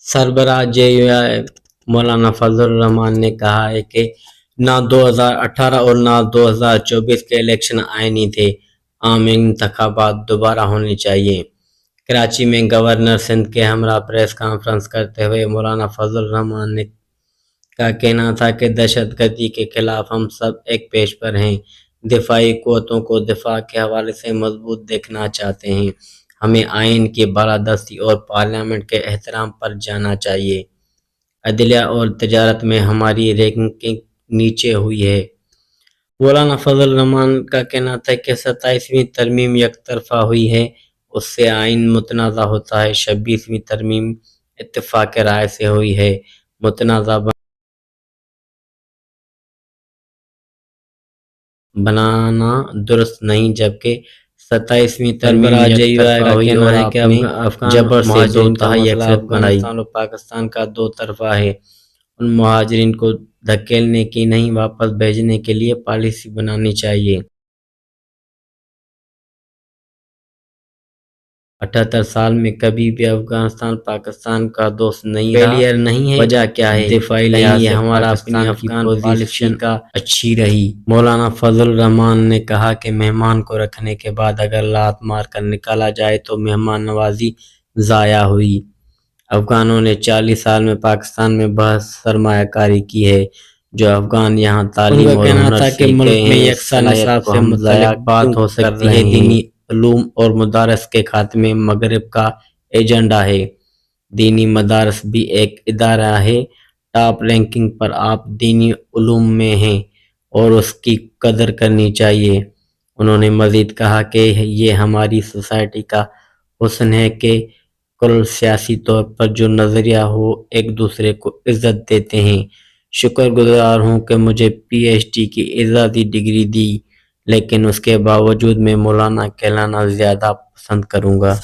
सरबराह JUI मौलाना फजल रहमान ने कहा है कि ना 2018 और ना 2024 के इलेक्शन आईनी थे, आम इंतखाबात दोबारा होने चाहिए। कराची में गवर्नर सिंध के हमरा प्रेस कॉन्फ्रेंस करते हुए मौलाना फजल रहमान ने का कहना था कि दहशतगर्दी के खिलाफ हम सब एक पेज पर हैं, दिफाई क़ुव्वतों को दिफा के हवाले से मजबूत देखना चाहते हैं, हमें आइन की बालादस्ती और पार्लियामेंट के एहतराम पर जाना चाहिए। अदलिया और तजारत में हमारी रैंकिंग नीचे हुई है। मौलाना फजल रहमान का कहना था कि 27वीं तरमीम एक तरफा हुई है, उससे आइन मुतनाज़ा होता है। 26वीं तरमीम इत्तेफाक राय से हुई है, मुतनाज़ा बनाना दुरुस्त नहीं, जबकि 27वीं तरमीम का कहना है कि अफगान जबर से 2/3 अक्सरियत बनाई। अफगानिस्तान और पाकिस्तान का दो तरफा है, उन मुहाजिरीन को धकेलने की नहीं, वापस भेजने के लिए पॉलिसी बनानी चाहिए। 78 साल में कभी भी अफगानिस्तान पाकिस्तान का दोस्त नहीं रहा। फेलियर नहीं है, वजह क्या है? दिफाई लिहाज से हमारा अपनी अफगान पॉलिसी का अच्छी रही। मौलाना फजल रहमान ने कहा कि मेहमान को रखने के बाद अगर लात मार कर निकाला जाए तो मेहमान नवाजी ज़ाया हुई। अफगानों ने 40 साल में पाकिस्तान में बहुत सरमायाकारी की है, जो अफगान यहाँ तालीम और हुनर सीख गए हैं, इस सलाहियत को हम ज़ाया बात हो सकती है। दीनी उलूम और मदारस के खात्मे मगरिब का एजेंडा है। दीनी मदारस भी एक इदारा है, टॉप रैंकिंग पर आप दीनी उलूम में हैं और उसकी कदर करनी चाहिए। उन्होंने मजीद कहा कि ये हमारी सोसाइटी का हुस्न है कि कुल सियासी तौर पर जो नज़रिया हो एक दूसरे को इज्जत देते हैं। शुक्रगुजार हूँ कि मुझे PhD की एजाज़ी डिग्री दी, लेकिन उसके बावजूद मैं मौलाना कहलाना ज़्यादा पसंद करूँगा।